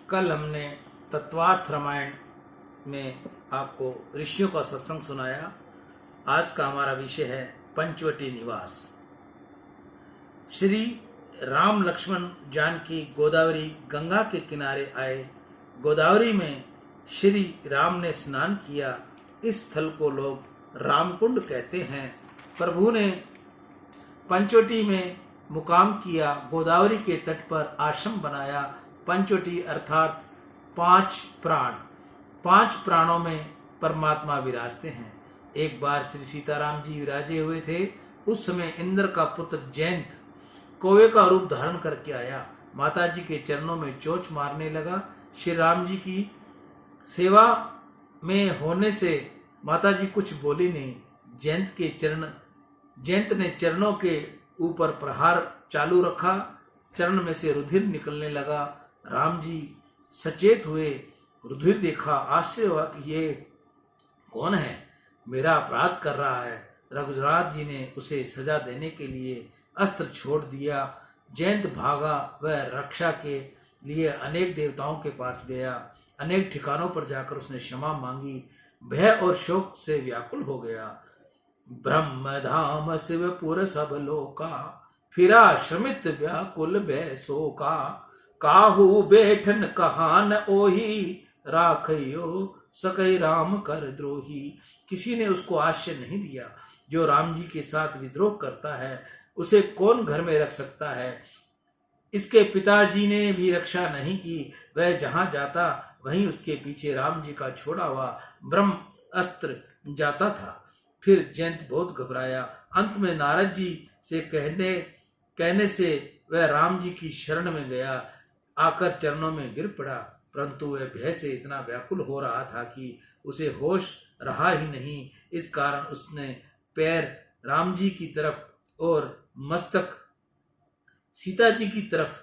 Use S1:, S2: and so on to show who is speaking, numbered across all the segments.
S1: कल हमने तत्वार्थ रामायण में आपको ऋषियों का सत्संग सुनाया। आज का हमारा विषय है पंचवटी निवास। श्री राम लक्ष्मण जानकी गोदावरी गंगा के किनारे आए। गोदावरी में श्री राम ने स्नान किया। इस स्थल को लोग रामकुंड कहते हैं। प्रभु ने पंचवटी में मुकाम किया। गोदावरी के तट पर आश्रम बनाया। पंचवटी अर्थात पांच प्राण, पांच प्राणों में परमात्मा विराजते हैं। एक बार श्री सीताराम जी विराजे हुए थे। उस समय इंद्र का पुत्र जयंत कौवे का रूप धारण करके आया। माता जी के चरणों में चोंच मारने लगा। श्री राम जी की सेवा में होने से माता जी कुछ बोली नहीं। जयंत ने चरणों के ऊपर प्रहार चालू रखा। चरण में से रुधिर निकलने लगा। राम जी सचेत हुए, रुधिर देखा, आश्चर्य हुआ कि ये कौन है, मेरा अपराध कर रहा है। रघुनाथ जी ने उसे सजा देने के लिए अस्त्र छोड़ दिया। जयंत भागा। वह रक्षा के लिए अनेक देवताओं के पास गया। अनेक ठिकानों पर जाकर उसने क्षमा मांगी। भय और शोक से व्याकुल हो गया। ब्रह्म धाम शिवपुर सब लोका, फिरा श्रमित व्याकुल भय शोका। काहू बैठन कहान ओही, राखियो सकई राम कर द्रोही। किसी ने उसको आश्रय नहीं दिया। जो राम जी के साथ विद्रोह करता है उसे कौन घर में रख सकता है। इसके पिताजी ने भी रक्षा नहीं की। वह जहां जाता वहीं उसके पीछे राम जी का छोड़ा हुआ ब्रह्म अस्त्र जाता था। फिर जयंत बहुत घबराया। अंत में नारद जी से कहने से वह राम जी की शरण में गया। आकर चरणों में गिर पड़ा, परंतु वह भय से इतना व्याकुल हो रहा था कि उसे होश रहा ही नहीं। इस कारण उसने पैर राम जी की तरफ और मस्तक सीता जी की तरफ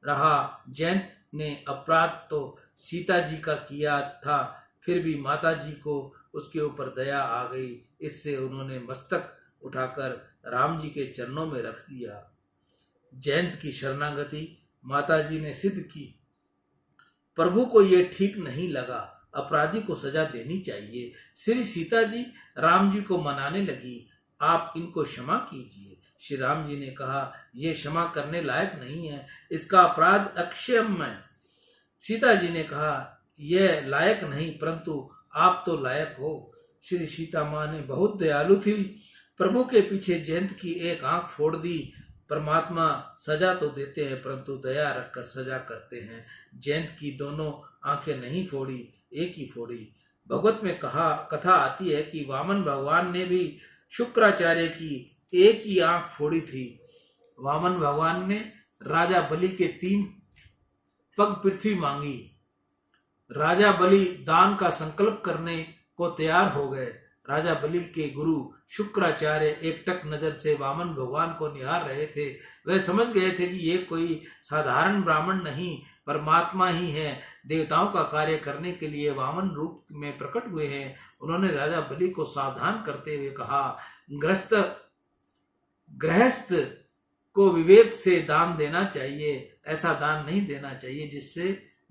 S1: रहा। जयंत ने अपराध तो सीता जी का किया था, फिर भी माता जी को उसके ऊपर दया आ गई। इससे उन्होंने मस्तक उठाकर राम जी के चरणों में रख दिया। जयंत की शरणागति माता जी ने सिद्ध की। प्रभु को यह ठीक नहीं लगा। अपराधी को सजा देनी चाहिए। श्री सीता जी राम जी को मनाने लगी, आप इनको क्षमा कीजिए। श्री राम जी ने कहा, यह क्षमा करने लायक नहीं है, इसका अपराध अक्षम्य है। सीता जी ने कहा, यह लायक नहीं, परंतु आप तो लायक हो। श्री सीता माँ ने बहुत दयालु थी। प्रभु के पीछे जयंत की एक आंख फोड़ दी। परमात्मा सजा तो देते हैं परंतु दया रखकर सजा करते हैं। जयंत की दोनों आंखें नहीं फोड़ी, एक ही फोड़ी। भगवत में कथा आती है कि वामन भगवान ने भी शुक्राचार्य की एक ही आंख फोड़ी थी। वामन भगवान ने राजा बलि के 3 पग पृथ्वी मांगी। राजा बलि दान का संकल्प करने को तैयार हो गए। राजा बलि के गुरु शुक्राचार्य एकटक नजर से वामन भगवान को निहार रहे थे। वह समझ गए थे कि ये कोई साधारण ब्राह्मण नहीं, परमात्मा ही है। देवताओं का कार्य करने के लिए वामन रूप में प्रकट हुए हैं। उन्होंने राजा बलि को सावधान करते हुए कहा, गृहस्थ को विवेक से दान देना चाहिए। ऐसा दान नहीं देना चाहिए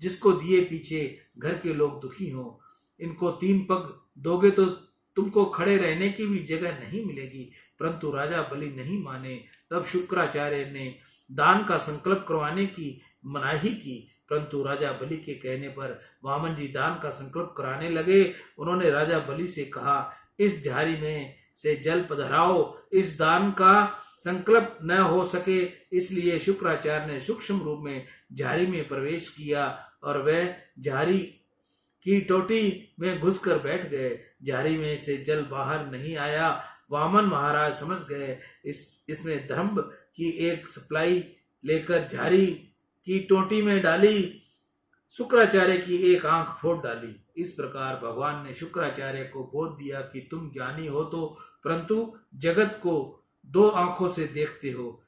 S1: जिसको दिए पीछे घर के लोग दुखी हों। इनको 3 पग दोगे तो तुमको खड़े रहने की भी जगह नहीं मिलेगी। परंतु राजा बलि नहीं माने। तब शुक्राचार्य ने दान का संकल्प करवाने की मनाही की, परंतु राजा बलि के कहने पर वामन जी दान का संकल्प कराने लगे। उन्होंने राजा बलि से कहा, इस झाड़ी में से जल पधराओ। इस दान का संकल्प न हो सके, इसलिए शुक्राचार्य ने सूक्ष्म रूप में झाड़ी में प्रवेश किया और वह झाड़ी की टोटी में घुसकर बैठ गए। झाड़ी में से जल बाहर नहीं आया। वामन महाराज समझ गए। इसमें धर्म की एक सप्लाई लेकर झाड़ी की टोटी में डाली। शुक्राचार्य की एक आंख फोड़ डाली। इस प्रकार भगवान ने शुक्राचार्य को बोध दिया कि तुम ज्ञानी हो तो, परंतु जगत को 2 आंखों से देखते हो।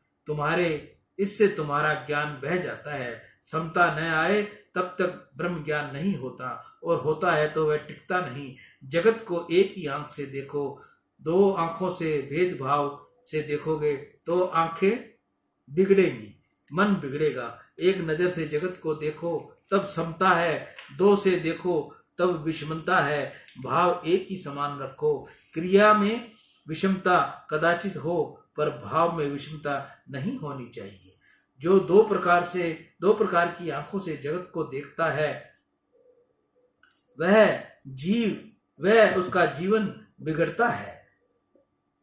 S1: इससे तुम्हारा ज्ञान बह जाता है। समता न आए तब तक ब्रह्म ज्ञान नहीं होता, और होता है तो वह टिकता नहीं। जगत को एक ही आंख से देखो। 2 आंखों से भेदभाव से देखोगे तो आंखें बिगड़ेंगी। मन बिगड़ेगा। एक नजर से जगत को देखो तब समता है, दो से देखो तब विषमता है। भाव एक ही समान रखो, क्रिया में विषमता कदाचित हो पर भाव में विषमता नहीं होनी चाहिए। जो दो प्रकार की आंखों से जगत को देखता है वह उसका जीवन बिगड़ता है।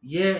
S1: ये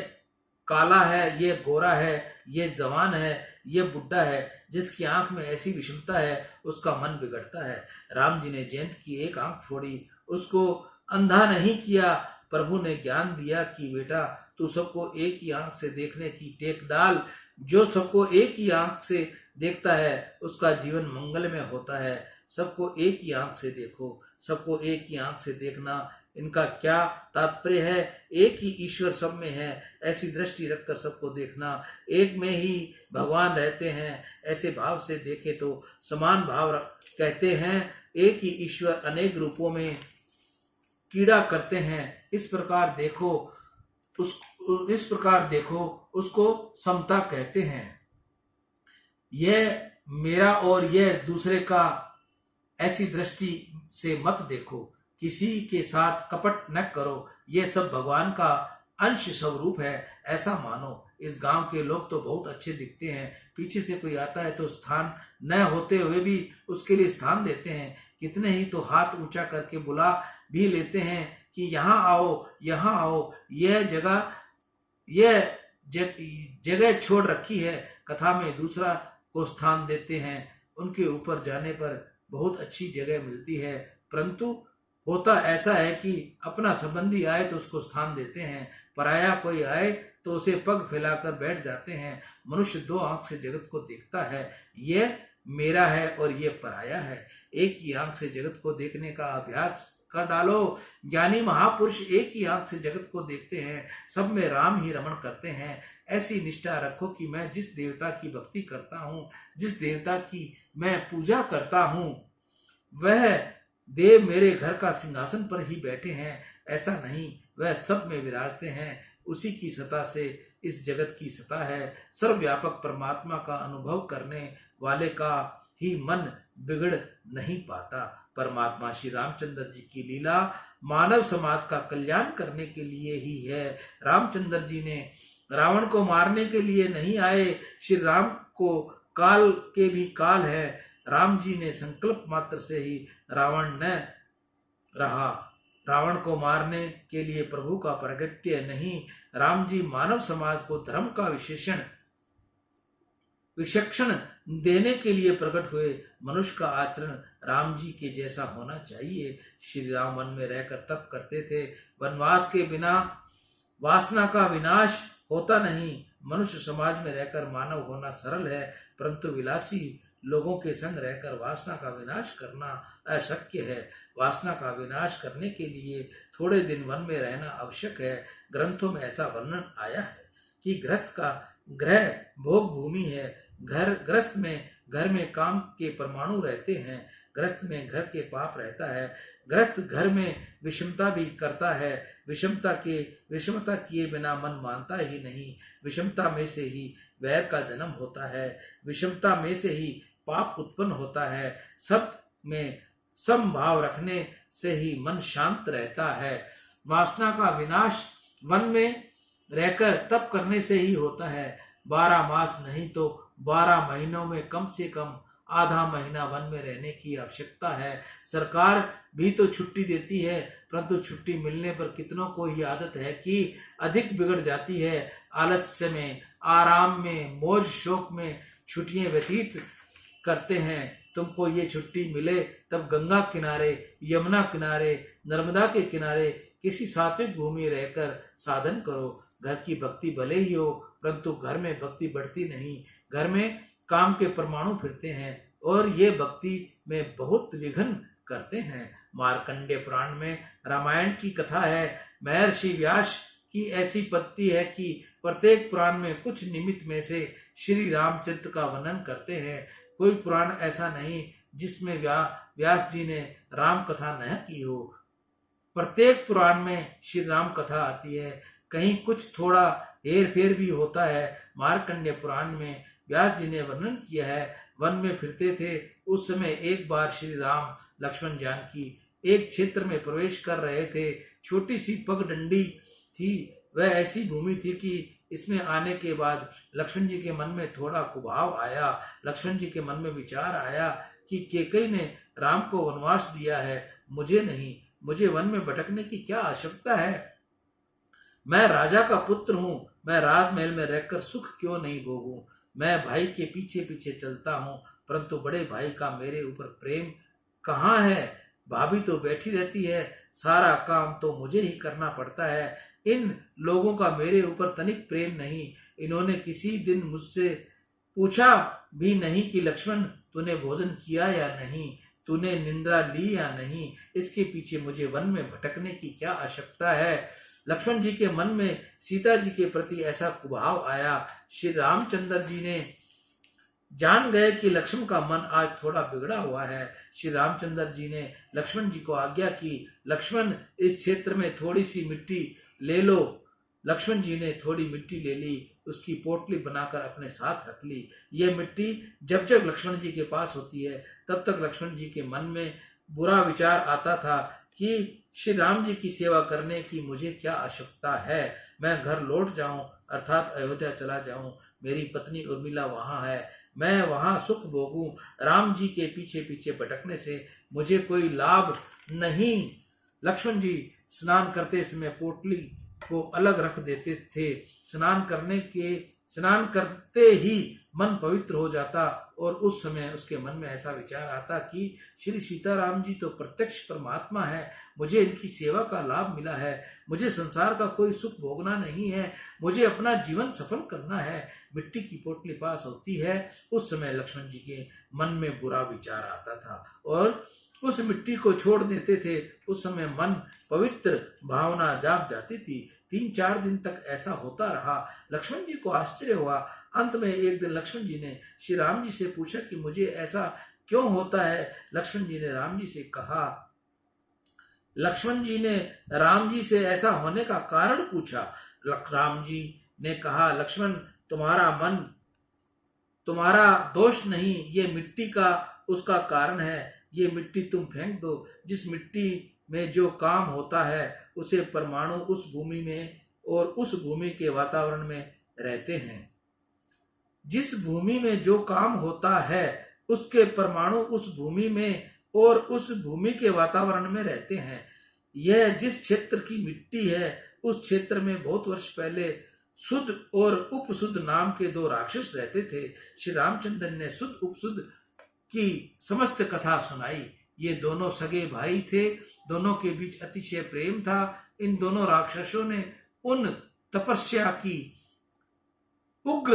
S1: काला है, ये गोरा है, ये जवान है, ये बुढ़ा है। जिसकी आंख में ऐसी विषमता है उसका मन बिगड़ता है। राम जी ने जयंत की एक आंख फोड़ी, उसको अंधा नहीं किया। प्रभु ने ज्ञान दिया कि बेटा तू सबको एक ही आंख से देखने की टेक डाल। जो सबको एक ही आंख से देखता है उसका जीवन मंगलमय होता है। सबको एक ही आंख से देखो। सबको एक ही आंख से देखना, इनका क्या तात्पर्य है? एक ही ईश्वर सब में है, ऐसी दृष्टि रखकर सबको देखना। एक में ही भगवान रहते हैं, ऐसे भाव से देखे तो समान भाव कहते हैं। एक ही ईश्वर अनेक रूपों में कीड़ा करते हैं। इस प्रकार देखो उसको समता कहते हैं। यह मेरा और यह दूसरे का, ऐसी दृष्टि से मत देखो। किसी के साथ कपट न करो। यह सब भगवान का अंश स्वरूप है, ऐसा मानो। इस गांव के लोग तो बहुत अच्छे दिखते हैं। पीछे से कोई आता है तो स्थान न होते हुए भी उसके लिए स्थान देते हैं। कितने ही तो हाथ ऊंचा करके बुला भी लेते हैं कि यहाँ आओ, यहाँ आओ। यह जगह छोड़ रखी है। कथा में दूसरा को स्थान देते हैं। उनके ऊपर जाने पर बहुत अच्छी जगह मिलती है, परंतु होता ऐसा है कि अपना संबंधी आए तो उसको स्थान देते हैं, पराया कोई आए तो उसे पग फैलाकर बैठ जाते हैं। मनुष्य दो आंख से जगत को देखता है, यह मेरा है और यह पराया है। एक ही आंख से जगत को देखने का अभ्यास कर डालो। ज्ञानी महापुरुष एक ही आंख से जगत को देखते हैं, सब में राम ही रमण करते हैं। ऐसी निष्ठा रखो कि मैं जिस देवता की भक्ति करता हूँ, जिस देवता की मैं पूजा करता हूँ, वह देव मेरे घर का सिंहासन पर ही बैठे हैं। ऐसा नहीं, वह सब में विराजते हैं। उसी की सत्ता से इस जगत की सत्ता है। सर्वव्यापक परमात्मा का अनुभव करने वाले का ही मन बिगड़ नहीं पाता। परमात्मा श्री रामचंद्र जी की लीला मानव समाज का कल्याण करने के लिए ही है। रामचंद्र जी ने रावण को मारने के लिए नहीं आए। श्री राम को काल के भी काल है। राम जी ने संकल्प मात्र से ही रावण न रहा। रावण को मारने के लिए प्रभु का प्रगट्य नहीं। राम जी मानव समाज को धर्म का विचक्षण देने के लिए प्रकट हुए। मनुष्य का आचरण राम जी के जैसा होना चाहिए। श्री राम वन में रहकर तप करते थे। वनवास के बिना वासना का विनाश होता नहीं। मनुष्य समाज में रहकर मानव होना सरल है, परंतु विलासी लोगों के संग रहकर वासना का विनाश करना अशक्य है। वासना का विनाश करने के लिए थोड़े दिन वन में रहना आवश्यक है। ग्रंथों में ऐसा वर्णन आया है कि गृहस्थ का गृह भोग भूमि है। घर में काम के परमाणु रहते हैं। गृहस्थ में घर के पाप रहता है। गृहस्थ घर में विषमता भी करता है। विषमता किए बिना मन मानता ही नहीं। विषमता में से ही वैर का जन्म होता है। विषमता में से ही पाप उत्पन्न होता है। सब में समभाव रखने से ही मन शांत रहता है। वासना का विनाश वन में रहकर तप करने से ही होता है। 12 मास नहीं तो 12 महीनों में कम से कम आधा महीना वन में रहने की आवश्यकता है। सरकार भी तो छुट्टी देती है, परंतु छुट्टी मिलने पर कितनों को ही आदत है कि अधिक बिगड़ जाती है। आलस्य में, आराम में, मौज शौक में छुट्टियां व्यतीत करते हैं। तुमको ये छुट्टी मिले तब गंगा किनारे, यमुना किनारे, नर्मदा के किनारे किसी सात्विक भूमि रहकर साधन करो। घर की भक्ति भले ही हो, परंतु घर में भक्ति बढ़ती नहीं। घर में काम के परमाणु फिरते हैं और ये भक्ति में बहुत विघ्न करते हैं। मार्कंडेय पुराण में रामायण की कथा है। महर्षि व्यास की ऐसी पत्ति है कि प्रत्येक पुराण में कुछ निमित्त में से श्री रामचरित्र का वर्णन करते हैं। कोई पुराण ऐसा नहीं जिसमें व्यास जी ने राम कथा न की हो। प्रत्येक पुराण में श्री राम कथा आती है। कहीं कुछ थोड़ा हेर फेर भी होता है। मार्कंडेय पुराण में व्यास जी ने वर्णन किया है। वन में फिरते थे, उस समय एक बार श्री राम लक्ष्मण जानकी एक क्षेत्र में प्रवेश कर रहे थे। छोटी सी पगडंडी थी। वह ऐसी भूमि थी कि इसमें आने के बाद लक्ष्मण जी के मन में थोड़ा कुभाव आया। लक्ष्मण जी के मन में विचार आया कि केकई ने राम को वनवास दिया है, मुझे नहीं। मुझे वन में भटकने की क्या आवश्यकता है? मैं राजा का पुत्र हूँ, मैं राजमहल में रहकर सुख क्यों नहीं भोगूं? मैं भाई के पीछे पीछे चलता हूँ, परंतु बड़े भाई का मेरे ऊपर प्रेम कहाँ है? भाभी तो बैठी रहती है, सारा काम तो मुझे ही करना पड़ता है। इन लोगों का मेरे ऊपर तनिक प्रेम नहीं। इन्होंने किसी दिन मुझसे पूछा भी नहीं कि लक्ष्मण तूने भोजन किया या नहीं, तूने निंद्रा ली या नहीं। इसके पीछे मुझे वन में भटकने की क्या आवश्यकता है? लक्ष्मण जी के मन में सीता जी के प्रति ऐसा कुभाव आया। श्री रामचंद्र जी ने जान गए कि लक्ष्मण का मन आज थोड़ा बिगड़ा हुआ है। श्री रामचंद्र जी ने लक्ष्मण जी को आज्ञा की, लक्ष्मण इस क्षेत्र में थोड़ी सी मिट्टी ले लो। लक्ष्मण जी ने थोड़ी मिट्टी ले ली, उसकी पोटली बनाकर अपने साथ रख ली। यह मिट्टी जब जब लक्ष्मण जी के पास होती है तब तक लक्ष्मण जी के मन में बुरा विचार आता था कि श्री राम जी की सेवा करने की मुझे क्या आवश्यकता है? मैं घर लौट जाऊं, अर्थात अयोध्या चला जाऊं। मेरी पत्नी उर्मिला वहां है, मैं वहां सुख भोगूं। राम जी के पीछे पीछे भटकने से मुझे कोई लाभ नहीं। लक्ष्मण जी स्नान करते समय पोटली को अलग रख देते थे। स्नान करते ही मन पवित्र हो जाता और उस समय उसके मन में ऐसा विचार आता कि श्री सीताराम जी तो प्रत्यक्ष परमात्मा है, मुझे इनकी सेवा का लाभ मिला है, मुझे संसार का कोई सुख भोगना नहीं है, मुझे अपना जीवन सफल करना है। मिट्टी की पोटली पास होती है, उस समय लक्ष्मण जी के मन में बुरा विचार आता था और उस मिट्टी को छोड़ देते थे। उस समय मन पवित्र भावना जाग जाती थी। 3-4 दिन तक ऐसा होता रहा। लक्ष्मण जी को आश्चर्य हुआ। अंत में एक दिन लक्ष्मण जी ने श्री राम जी से पूछा कि मुझे ऐसा क्यों होता है? लक्ष्मण जी ने राम जी से कहा, लक्ष्मण जी ने राम जी से ऐसा होने का कारण पूछा। राम जी ने कहा, लक्ष्मण तुम्हारा मन तुम्हारा दोष नहीं, ये मिट्टी का उसका कारण है। ये मिट्टी तुम फेंक दो। जिस मिट्टी में जो काम होता है उसे परमाणु उस भूमि में और उस भूमि के वातावरण में रहते हैं। जिस भूमि में जो काम होता है उसके परमाणु उस भूमि में और उस भूमि के वातावरण में रहते हैं। यह जिस क्षेत्र की मिट्टी है उस क्षेत्र में बहुत वर्ष पहले शुद्ध और उपशुद्ध नाम के 2 राक्षस रहते थे। श्री रामचंद्र ने शुद्ध उपशुद्ध की समस्त कथा सुनाई। ये दोनों सगे भाई थे, दोनों के बीच अतिशय प्रेम था। इन दोनों राक्षसों ने उग्र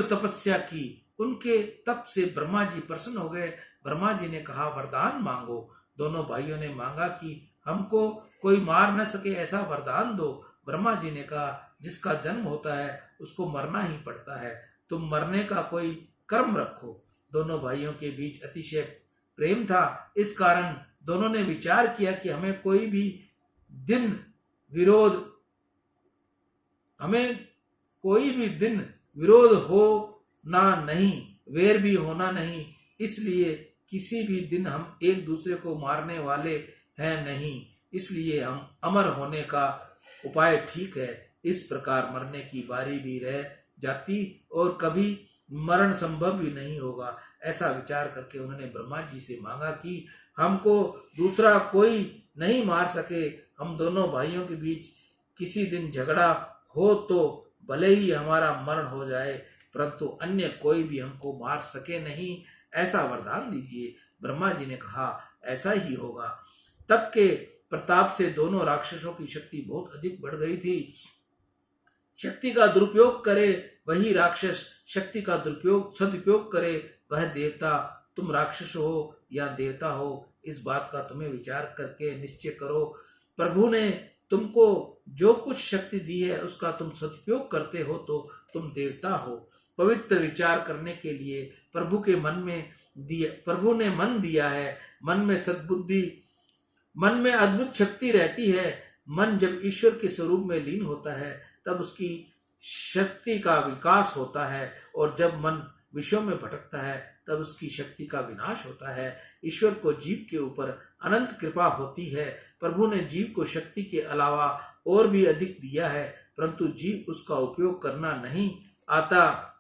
S1: तपस्या की। उनके तप से ब्रह्मा जी प्रसन्न हो गए। ब्रह्मा जी ने कहा, वरदान मांगो। दोनों भाइयों ने मांगा कि हमको कोई मार न सके ऐसा वरदान दो। ब्रह्मा जी ने कहा, जिसका जन्म होता है उसको मरना ही पड़ता है, तुम मरने का कोई कर्म रखो। दोनों भाइयों के बीच अतिशय प्रेम था, इस कारण दोनों ने विचार किया कि हमें कोई भी दिन विरोध होना नहीं, वैर भी होना नहीं। इसलिए किसी भी दिन हम एक दूसरे को मारने वाले हैं नहीं, इसलिए हम अमर होने का उपाय ठीक है। इस प्रकार मरने की बारी भी रह जाती और कभी मरण संभव भी नहीं होगा। ऐसा विचार करके उन्होंने ब्रह्मा जी से मांगा कि हमको दूसरा कोई नहीं मार सके। हम दोनों भाइयों के बीच किसी दिन झगड़ा हो तो भले ही हमारा मरण हो जाए, परंतु अन्य कोई भी हमको मार सके नहीं, ऐसा वरदान दीजिए। ब्रह्मा जी ने कहा, ऐसा ही होगा। तब के प्रताप से दोनों राक्षसों की शक्ति बहुत अधिक बढ़ गई थी। शक्ति का दुरुपयोग करे वही राक्षस, शक्ति का सदुपयोग करे वह देवता। तुम राक्षस हो या देवता हो, इस बात का तुम्हें विचार करके निश्चय करो। प्रभु ने तुमको जो कुछ शक्ति दी है उसका तुम सदुपयोग करते हो तो तुम देवता हो। पवित्र विचार करने के लिए प्रभु ने मन दिया है। मन में सद्बुद्धि, मन में अद्भुत शक्ति रहती है। मन जब ईश्वर के स्वरूप में लीन होता है तब उसकी शक्ति का विकास होता है, और जब मन विषयों में भटकता है तब उसकी शक्ति का विनाश होता है। ईश्वर को जीव के ऊपर अनंत कृपा होती है। प्रभु ने जीव को शक्ति के अलावा और भी अधिक दिया है, परंतु जीव उसका उपयोग करना नहीं आता।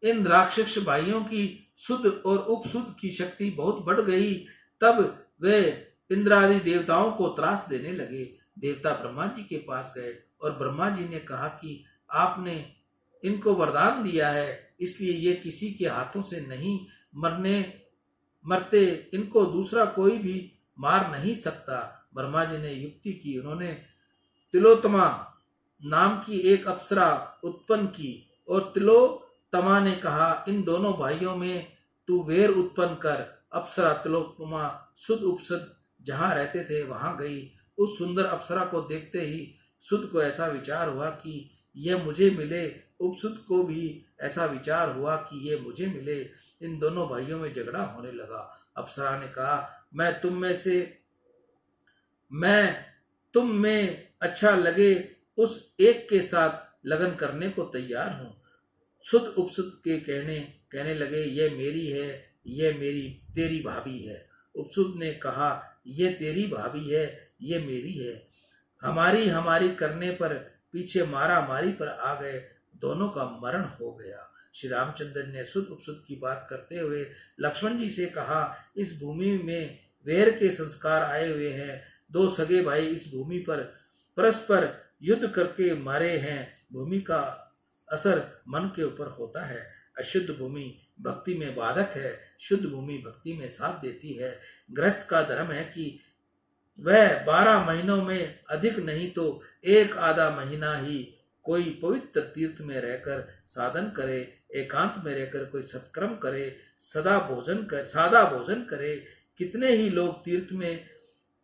S1: इन राक्षस भाइयों की शुद्ध और उपशुद्ध की शक्ति बहुत बढ़ गई। तब वे इंद्रादि देवताओं को त्रास देने लगे। देवता ब्रह्मा जी के पास गए और ब्रह्मा जी ने कहा कि आपने इनको वरदान दिया है, इसलिए ये किसी के हाथों से नहीं मरते, इनको दूसरा कोई भी मार नहीं सकता। ब्रह्मा जी ने युक्ति की। उन्होंने तिलोत्तमा नाम की एक अप्सरा उत्पन्न की और तिलोत्तमा ने कहा, इन दोनों भाइयों में तू वेर उत्पन्न कर। अप्सरा तिलोत्तमा शुद्ध उपसुद्ध जहां रहते थे वहां गई। उस सुंदर अप्सरा को देखते ही शुद्ध को ऐसा विचार हुआ कि यह मुझे मिले, उपसुद्ध को भी ऐसा विचार हुआ कि यह मुझे मिले। इन दोनों भाइयों में झगड़ा होने लगा। अप्सरा ने कहा, मैं तुम में अच्छा लगे उस एक के साथ लगन करने को तैयार हूं। शुद्ध उपसुद्ध के कहने लगे, यह मेरी है, यह तेरी भाभी है। उपसुद्ध ने कहा, यह तेरी भाभी है, यह मेरी है। हमारी करने पर पीछे मारा मारी पर आ गए, दोनों का मरण हो गया। श्री रामचंद्र ने शुद्ध उपसुद्ध की बात करते हुए लक्ष्मण जी से कहा, इस भूमि में वेर के संस्कार आए हुए हैं। दो सगे भाई इस भूमि पर परस्पर युद्ध करके मारे हैं। भूमि का असर मन के ऊपर होता है। अशुद्ध भूमि भक्ति में बाधक है, शुद्ध भूमि भक्ति में साथ देती है। गृहस्थ का धर्म है कि वह 12 महीनों में अधिक नहीं तो एक आधा महीना ही कोई पवित्र तीर्थ में रहकर साधन करे, एकांत में रहकर कोई सत्कर्म करे, सादा भोजन करे। कितने ही लोग तीर्थ में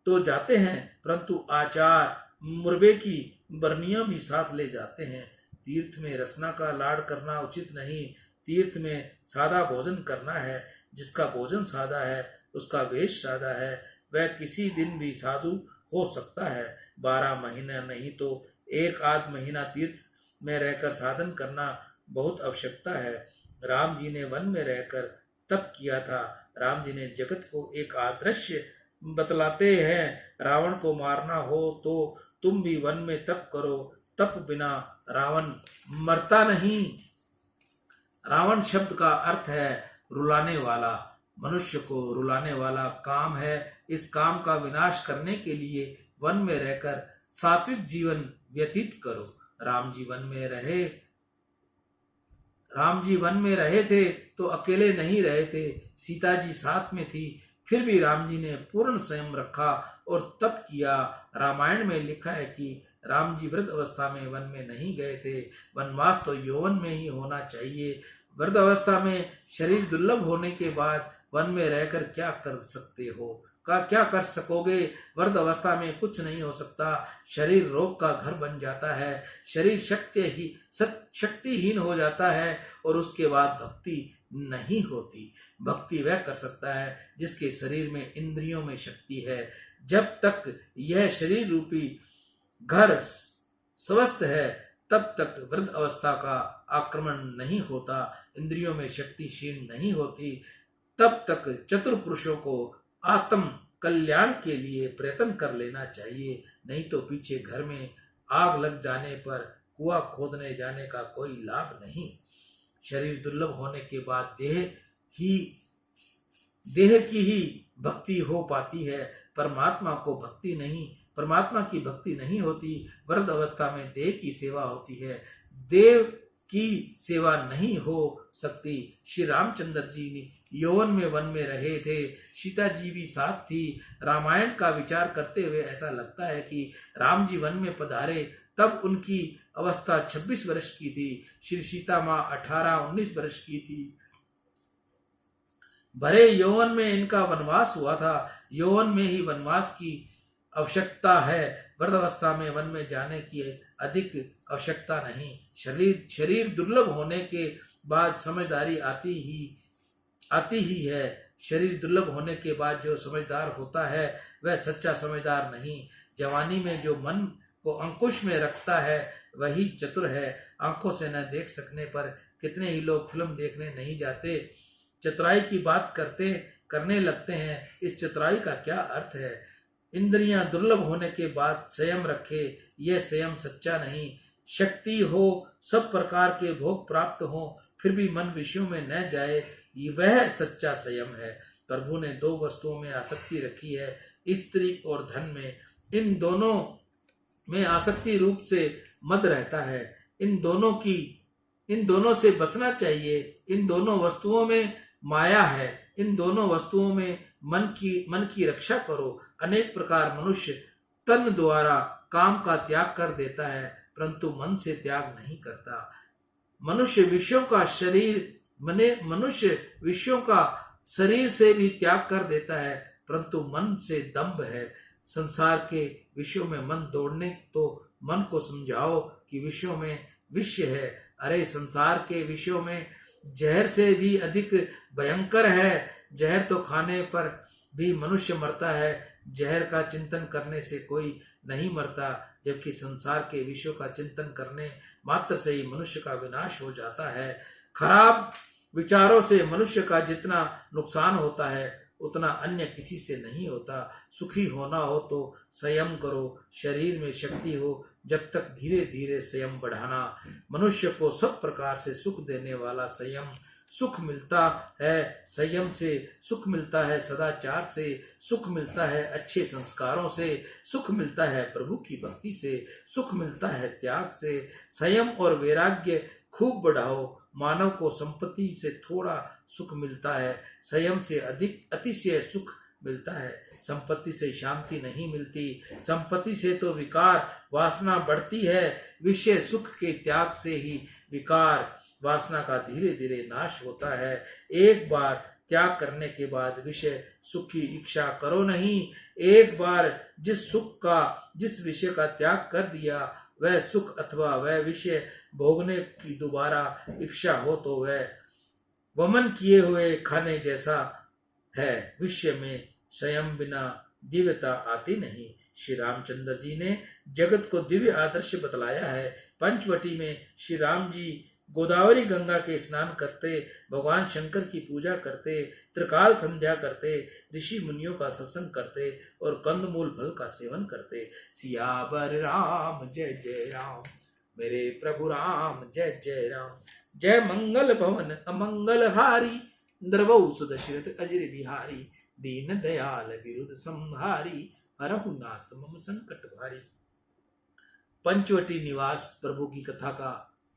S1: तो जाते हैं, परंतु आचार मुर्बे की बरनियां भी साथ ले जाते हैं। तीर्थ में रसना का लाड़ करना उचित नहीं। तीर्थ में सादा भोजन करना है। जिसका भोजन सादा है, उसका वेश सादा है, वह किसी दिन भी साधु हो सकता है। 12 महीना नहीं तो एक आध महीना तीर्थ में रहकर साधन करना बहुत आवश्यकता है। राम जी ने वन में रहकर तप किया था। राम जी ने जगत को एक आदर्श बतलाते हैं। रावण को मारना हो तो तुम भी वन में तप करो, तप बिना रावण मरता नहीं। रावण शब्द का अर्थ है रुलाने वाला। मनुष्य को रुलाने वाला काम है। इस काम का विनाश करने के लिए वन में रहकर सात्विक जीवन व्यतीत करो। राम जी वन में रहे थे तो अकेले नहीं रहे थे, सीता जी साथ में थी। फिर भी राम जी ने पूर्ण संयम रखा और तप किया। रामायण में लिखा है कि राम जी वृद्ध अवस्था में वन में नहीं गए थे। वनवास तो यौवन में ही होना चाहिए। वृद्ध अवस्था में शरीर दुर्लभ होने के बाद वन में रहकर क्या कर सकते हो, क्या कर सकोगे? वृद्ध अवस्था में कुछ नहीं हो सकता। शरीर रोग का घर बन जाता है, शरीर शक्तिहीन हो जाता है और उसके बाद भक्ति नहीं होती। भक्ति वह कर सकता है जिसके शरीर में इंद्रियों में शक्ति है। जब तक यह शरीर रूपी घर स्वस्थ है तब तक वृद्ध अवस्था का आक्रमण नहीं होता, इंद्रियों में शक्ति क्षीण नहीं होती। तब तक चतुर पुरुषों को आत्म कल्याण के लिए प्रयत्न कर लेना चाहिए, नहीं तो पीछे घर में आग लग जाने पर कुआं खोदने जाने का कोई लाभ नहीं। शरीर दुर्लभ होने के बाद देह की ही भक्ति हो पाती है, परमात्मा की भक्ति नहीं होती। वृद्ध अवस्था में देह की सेवा होती है, देव की सेवा नहीं हो सकती। श्री रामचंद्र जी यौवन में वन में रहे थे, सीता जी भी साथ थी। रामायण का विचार करते हुए ऐसा लगता है कि राम जी वन में पधारे तब उनकी अवस्था 26 वर्ष की थी। श्री सीता माँ 18-19 वर्ष की थी। भरे यौवन में इनका वनवास हुआ था। यौवन में ही वनवास की आवश्यकता है, वृद्धावस्था में वन में जाने की अधिक आवश्यकता नहीं। शरीर दुर्लभ होने के बाद समझदारी आती ही है। शरीर दुर्लभ होने के बाद जो समझदार होता है वह सच्चा समझदार नहीं। जवानी में जो मन को अंकुश में रखता है वही चतुर है। आंखों से न देख सकने पर कितने ही लोग फिल्म देखने नहीं जाते, चतुराई की बात करने लगते हैं। इस चतुराई का क्या अर्थ है? इंद्रियां दुर्लभ होने के बाद संयम रखे, यह संयम सच्चा नहीं। शक्ति हो, सब प्रकार के भोग प्राप्त हो, फिर भी मन विषयों में न जाए, वह सच्चा संयम है। प्रभु ने दो वस्तुओं में आसक्ति रखी है, स्त्री और धन में। इन दोनों में आसक्ति रूप से मद रहता है। इन दोनों से बचना चाहिए। इन दोनों वस्तुओं में माया है। इन दोनों वस्तुओं में मन की रक्षा करो। अनेक प्रकार मनुष्य तन द्वारा काम का त्याग कर देता है, परंतु मन से त्याग नहीं करता। मनुष्य विषयों का शरीर से भी त्याग कर देता है, परंतु मन से दंभ है। संसार के विषयों में मन दौड़ने तो मन को समझाओ कि विषयों में विषय है। अरे संसार के विषयों में जहर से भी अधिक भयंकर है। जहर तो खाने पर भी मनुष्य मरता है, जहर का चिंतन करने से कोई नहीं मरता, जबकि संसार के विषयों का चिंतन करने मात्र से ही मनुष्य का विनाश हो जाता है। खराब विचारों से मनुष्य का जितना नुकसान होता है उतना अन्य किसी से नहीं होता। सुखी होना हो तो संयम करो, शरीर में शक्ति हो जब तक धीरे धीरे संयम बढ़ाना। मनुष्य को सब प्रकार से सुख देने वाला संयम सुख मिलता है। संयम से सुख मिलता है, सदाचार से सुख मिलता है, अच्छे संस्कारों से सुख मिलता है, प्रभु की भक्ति से सुख मिलता है, त्याग से। संयम और वैराग्य खूब बढ़ाओ। मानव को संपत्ति से थोड़ा सुख मिलता है, संयम से अधिक अतिशय सुख मिलता है। संपत्ति से शांति नहीं मिलती, संपत्ति से तो विकार वासना बढ़ती है। विषय सुख के त्याग से ही विकार वासना का धीरे धीरे नाश होता है। एक बार त्याग करने के बाद विषय सुख की इच्छा करो नहीं। एक बार जिस विषय का त्याग कर दिया, वह सुख अथवा वह विषय भोगने की दोबारा इच्छा हो तो वह वमन किए हुए खाने जैसा है। विषय में संयम बिना दिव्यता आती नहीं। श्री रामचंद्र जी ने जगत को दिव्य आदर्श बतलाया है। पंचवटी में श्री राम जी गोदावरी गंगा के स्नान करते, भगवान शंकर की पूजा करते, त्रिकाल संध्या करते, ऋषि मुनियों का सत्संग करते और कंदमूल फल का सेवन करते। सियावर राम जय जय राम, मेरे प्रभु राम जय जय राम। जय मंगल भवन अमंगल हारी, द्रवौ सुदशरथ अजर बिहारी। दीन दयाल विरुद्ध संहारी, हरहु नाथ मम संकट भारी। पंचवटी निवास प्रभु की कथा का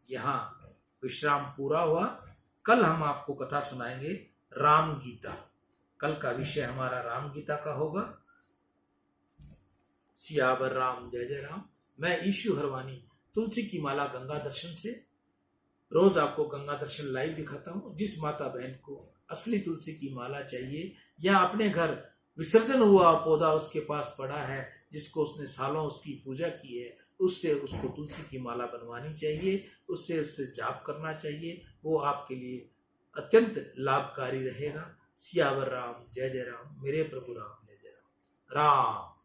S1: यहाँ विश्राम पूरा हुआ। कल हम आपको कथा सुनाएंगे राम गीता। कल का विषय हमारा राम गीता का होगा। सियावर राम जय जय राम। मैं ईशु हरवानी तुलसी की माला गंगा दर्शन से रोज आपको गंगा दर्शन लाइव दिखाता हूँ। जिस माता बहन को असली तुलसी की माला चाहिए या अपने घर विसर्जन हुआ पौधा उसके पास पड़ा है, जिसको उसने सालों उसकी पूजा की है, उससे उसको तुलसी की माला बनवानी चाहिए, उससे जाप करना चाहिए। वो आपके लिए अत्यंत लाभकारी रहेगा। सियावर राम जय जय राम, मेरे प्रभु राम जय जय राम। राम